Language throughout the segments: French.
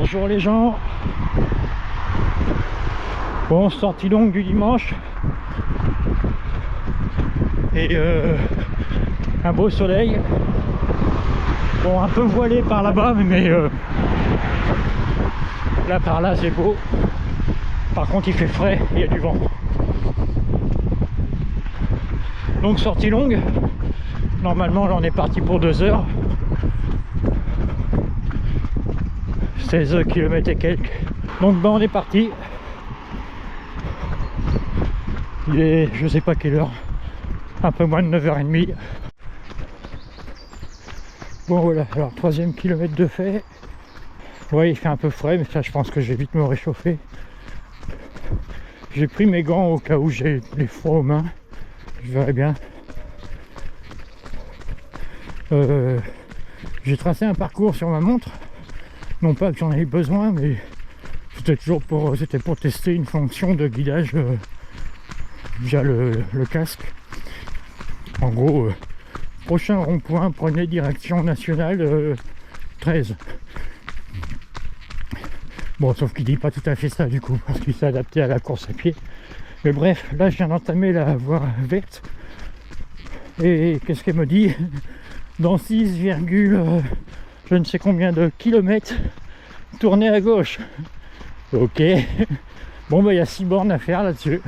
Bonjour les gens. Bon, sortie longue du dimanche. Et un beau soleil. Bon, un peu voilé par là-bas, mais là par là c'est beau. Par contre il fait frais, il y a du vent. Donc sortie longue. Normalement là on est parti pour 2 heures. 16 km et quelques. Donc ben on est parti. Il est je sais pas quelle heure. Un peu moins de 9h30. Bon voilà, alors 3e kilomètre de fait. Ouais, il fait un peu frais, mais ça je pense que je vais vite me réchauffer. J'ai pris mes gants au cas où j'ai les froids aux mains. Je verrai bien. J'ai tracé un parcours sur ma montre. Non pas que j'en ai eu besoin, mais c'était pour tester une fonction de guidage via le casque. En gros, prochain rond-point, prenez direction nationale 13. Bon, sauf qu'il dit pas tout à fait ça du coup, parce qu'il s'est adapté à la course à pied. Mais bref, là je viens d'entamer la voie verte. Et qu'est-ce qu'elle me dit? Dans 6, je ne sais combien de kilomètres, tournez à gauche. Ok. Bon bah il y a 6 bornes à faire là-dessus.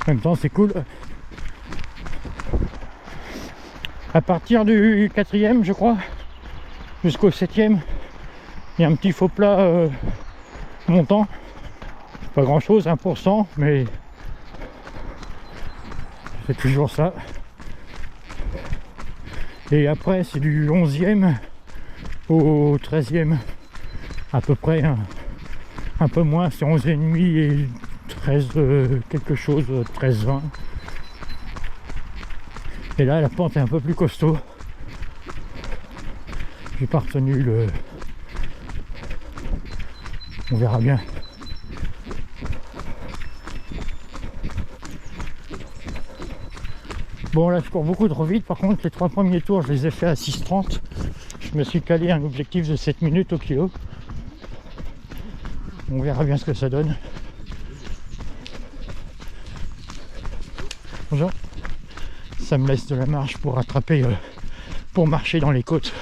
En même temps c'est cool. À partir du 4e je crois, jusqu'au 7e, il y a un petit faux plat montant. Pas grand chose, 1%, mais c'est toujours ça. Et après c'est du 11e au 13e à peu près, un peu moins, c'est 11,5 et 13 quelque chose, 13,20. Et là la pente est un peu plus costaud. J'ai pas retenu le... On verra bien. Bon là je cours beaucoup trop vite, par contre les 3 premiers tours je les ai fait à 6,30. Je me suis calé un objectif de 7 minutes au kilo. On verra bien ce que ça donne. Bonjour. Ça me laisse de la marge pour rattraper, pour marcher dans les côtes.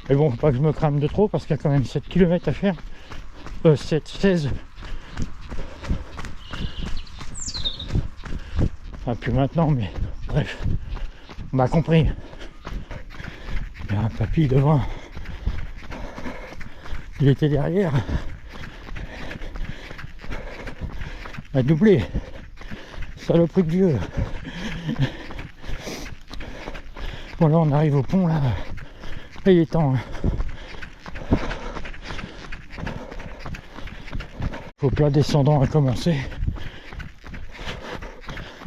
Mais bon, faut pas que je me crame de trop parce qu'il y a quand même 7 km à faire. 16. Enfin, plus maintenant, mais bref. On m'a compris. Il y a un papy devant. Il était derrière. Il a doublé. Saloperie de vieux. Bon là on arrive au pont là. Là il est temps. Faut plat descendant à commencer.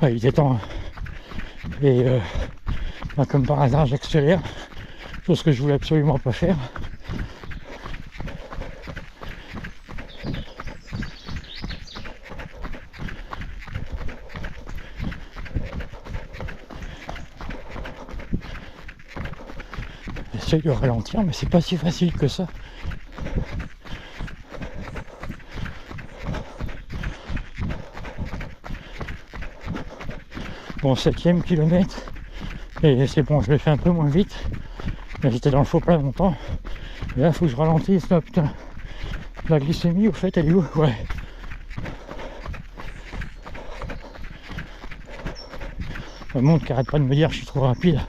Ouais, il était temps. Et bah, comme par hasard j'accélère. Chose que je voulais absolument pas faire. J'essaye de ralentir, mais c'est pas si facile que ça. Bon, 7e kilomètre, et c'est bon, je l'ai fait un peu moins vite, mais j'étais dans le faux plat longtemps. Et là, il faut que je ralentisse. Là, putain, la glycémie, au fait, elle est où? Ouais. Ma montre qui arrête pas de me dire que je suis trop rapide.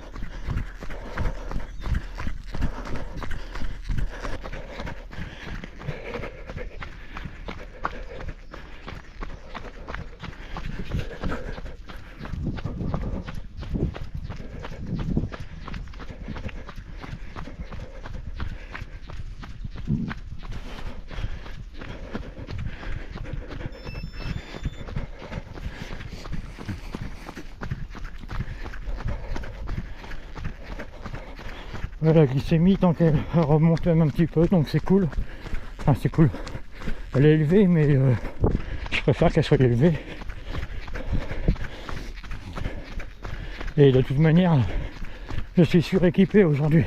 La glycémie, tant qu'elle remonte même un petit peu, donc c'est cool. Enfin, c'est cool. Elle est élevée, mais je préfère qu'elle soit élevée. Et de toute manière, Je suis suréquipé aujourd'hui.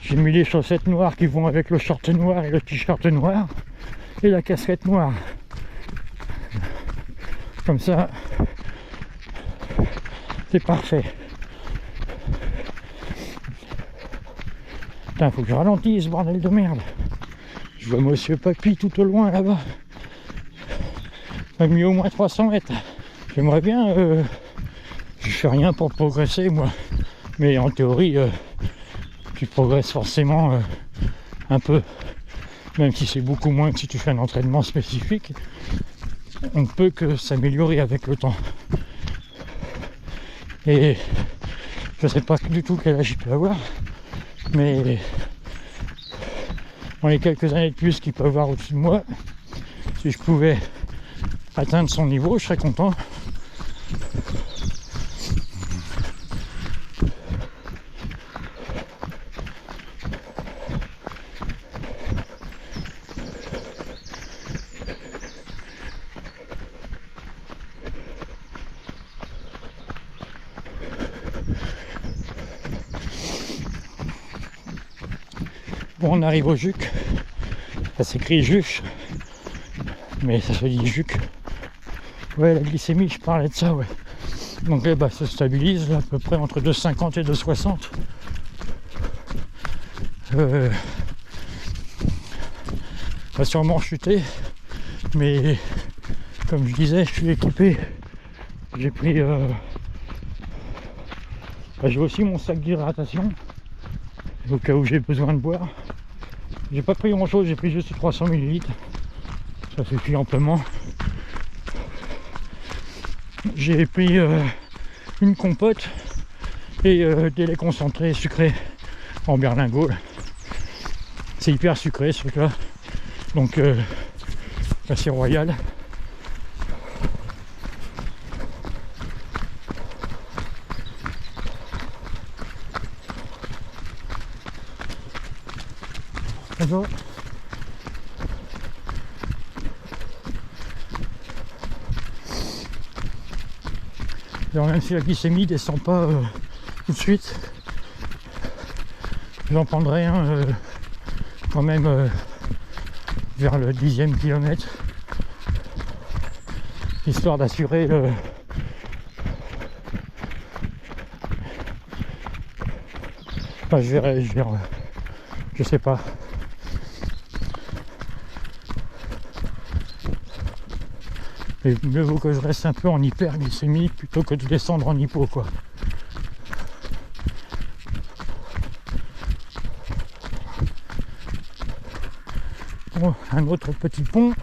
J'ai mis les chaussettes noires qui vont avec le short noir et le t-shirt noir et la casquette noire. Comme ça, c'est parfait. Putain, faut que je ralentisse, bordel de merde. Je vois Monsieur Papy tout au loin là-bas. Il a mis au moins 300 mètres. J'aimerais bien... je fais rien pour progresser moi. Mais en théorie, tu progresses forcément un peu. Même si c'est beaucoup moins que si tu fais un entraînement spécifique. On ne peut que s'améliorer avec le temps. Et je sais pas du tout quel âge il peut avoir. Mais dans les quelques années de plus qu'il peut avoir au-dessus de moi, si je pouvais atteindre son niveau, je serais content. Bon, on arrive au Juc. Ça s'écrit Juche, mais ça se dit Juc. Ouais, la glycémie, je parlais de ça, ouais. Donc là, se stabilise là, à peu près entre 2,50 et 2,60. Va sûrement chuter, mais comme je disais, je suis équipé. J'ai pris... j'ai aussi mon sac d'hydratation, au cas où j'ai besoin de boire. J'ai pas pris grand chose, j'ai pris juste 300 ml. Ça suffit amplement. J'ai pris une compote et des laits concentrés sucrés en berlingot. C'est hyper sucré ce truc là. Donc c'est royal. Bonjour. Alors même si la glycémie descend pas tout de suite, j'en prendrai un quand même vers le 10e kilomètre, histoire d'assurer le... Enfin, je verrai, je sais pas. Mais mieux vaut que je reste un peu en hyperglycémie plutôt que de descendre en hypo, quoi. Bon, un autre petit pont.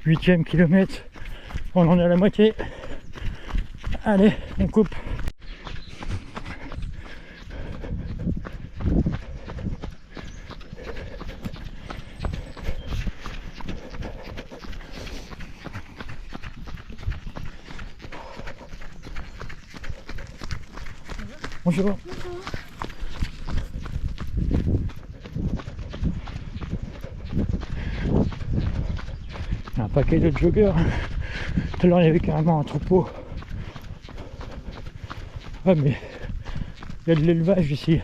Huitième kilomètre, on en est à la moitié. Allez, on coupe. Bonjour. Un paquet de joggers. Tout à l'heure il y avait carrément un troupeau. Ah mais il y a de l'élevage ici.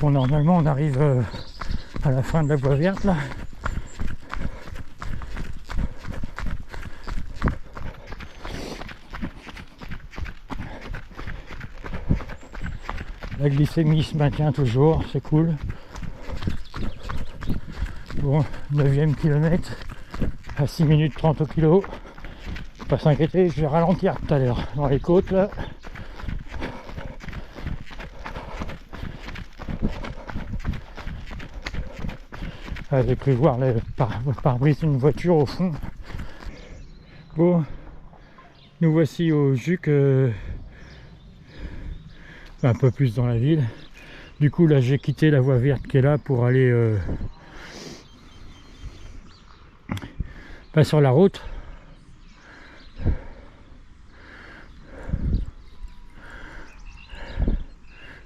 Bon, normalement on arrive à la fin de la voie verte là. La glycémie se maintient toujours, c'est cool. Bon, 9e kilomètre à 6 minutes 30 au kilo. Pas s'inquiéter, je vais ralentir tout à l'heure dans les côtes là. J'ai cru voir le pare-brise d'une voiture au fond. Bon, nous voici au Juc, un peu plus dans la ville. Du coup là j'ai quitté la voie verte qui est là pour aller pas sur la route.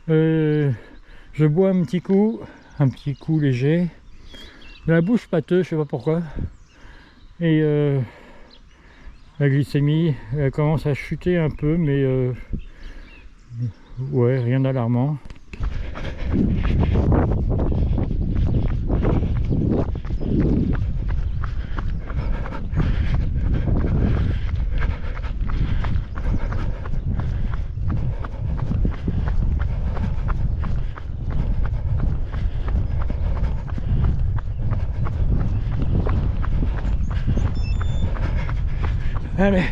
Je bois un petit coup léger, la bouche pâteuse, je sais pas pourquoi, et la glycémie elle commence à chuter un peu, mais ouais, rien d'alarmant. Allez,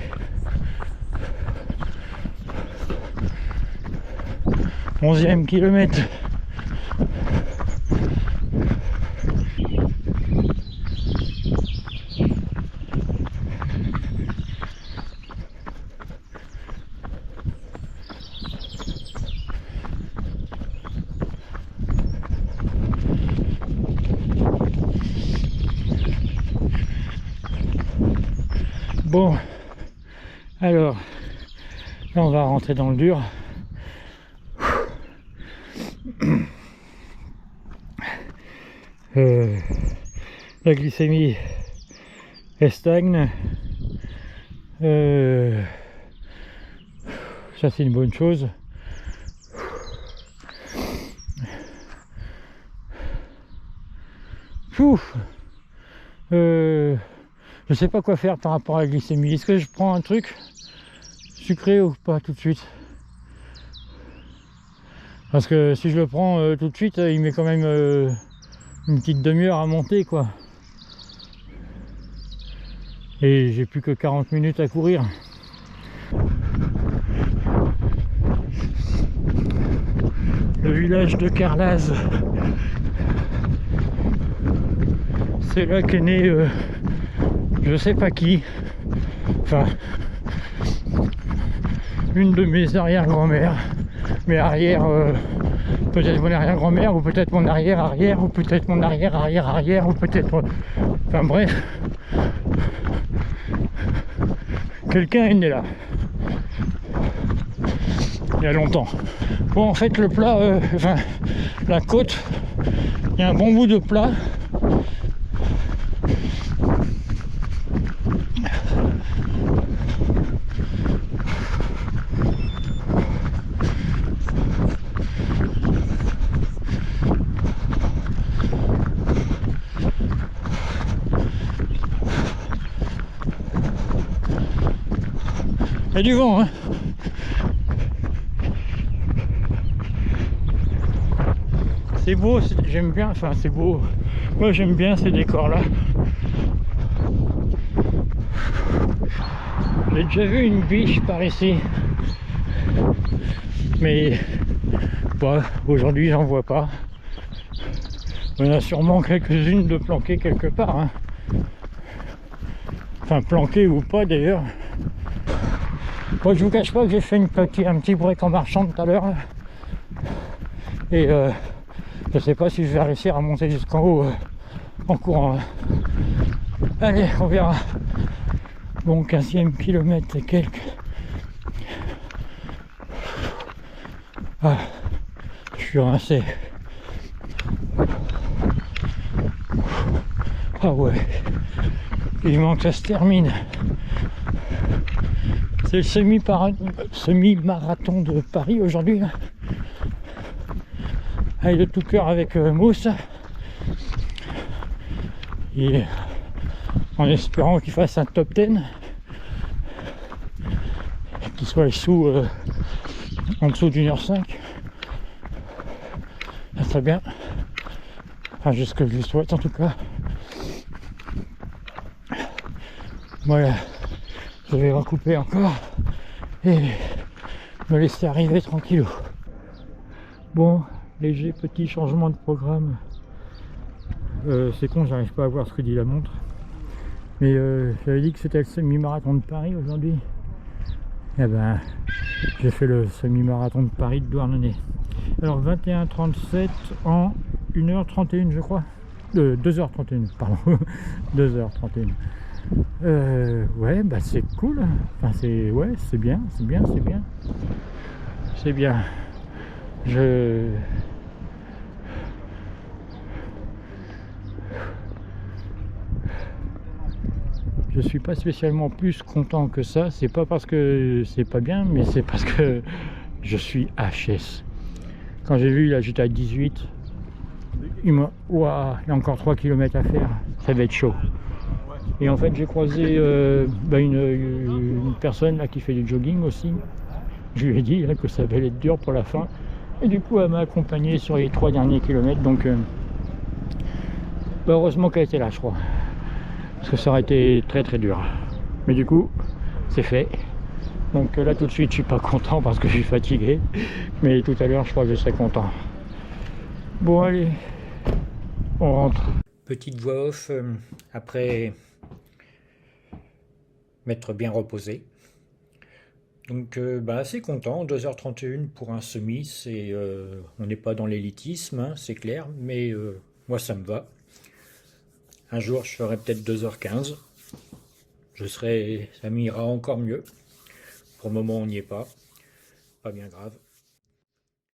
onzième kilomètre. Bon, alors, là on va rentrer dans le dur. La glycémie elle stagne. Ça c'est une bonne chose. Je sais pas quoi faire par rapport à la glycémie. Est-ce que je prends un truc sucré ou pas tout de suite? Parce que si je le prends tout de suite, il met quand même une petite demi-heure à monter, quoi. Et j'ai plus que 40 minutes à courir. Le village de Carlaz. C'est là qu'est né je sais pas qui. Enfin, une de mes arrière-grand-mères. Mes arrière, peut-être mon arrière-grand-mère, ou peut-être mon arrière-arrière, ou peut-être mon arrière-arrière-arrière, ou peut-être... Enfin bref. Quelqu'un est né là. Il y a longtemps. Bon, en fait, le plat, enfin, la côte, il y a un bon bout de plat. Il y a du vent, hein. C'est beau, j'aime bien, enfin c'est beau. Moi j'aime bien ces décors-là. J'ai déjà vu une biche par ici. Mais bah, aujourd'hui j'en vois pas. Il y en a sûrement quelques-unes de planquées quelque part, hein. Enfin planquées ou pas d'ailleurs. Moi je vous cache pas que j'ai fait un petit break en marchant tout à l'heure. Et je sais pas si je vais réussir à monter jusqu'en haut en courant. Allez, on verra. Bon, 15e kilomètre et quelques. Ah, je suis rincé. Ah ouais, il manque que ça se termine. C'est le semi-marathon de Paris aujourd'hui. Allez de tout cœur avec Mousse. Et en espérant qu'il fasse un top 10. Qu'il soit en dessous d'1h05. Ça serait bien. Enfin, c'est ce que je lui souhaite en tout cas. Voilà. Je vais recouper encore et me laisser arriver tranquillou. Bon, léger petit changement de programme. C'est con, j'arrive pas à voir ce que dit la montre. Mais j'avais dit que c'était le semi-marathon de Paris aujourd'hui. Et ben, j'ai fait le semi-marathon de Paris de Douarnenez. Alors 21h37 en 1h31 je crois. 2h31, pardon. 2h31. Ouais, bah c'est cool. Enfin, c'est ouais, c'est bien, c'est bien, c'est bien. C'est bien. Je je suis pas spécialement plus content que ça. C'est pas parce que c'est pas bien, mais c'est parce que je suis HS. Quand j'ai vu là, j'étais à 18. Ouah, il y a encore 3 km à faire. Ça va être chaud. Et en fait, j'ai croisé une personne là qui fait du jogging aussi. Je lui ai dit là, que ça allait être dur pour la fin. Et du coup, elle m'a accompagné sur les 3 derniers kilomètres. Donc, heureusement qu'elle était là, je crois. Parce que ça aurait été très très dur. Mais du coup, c'est fait. Donc là, tout de suite, je suis pas content parce que je suis fatigué. Mais tout à l'heure, je crois que je serai content. Bon, allez, on rentre. Petite voix off après m'être bien reposé. Donc assez content, 2h31 pour un semi, on n'est pas dans l'élitisme, hein, c'est clair, mais moi ça me va. Un jour je ferai peut-être 2h15, ça m'ira encore mieux. Pour le moment on n'y est pas bien grave.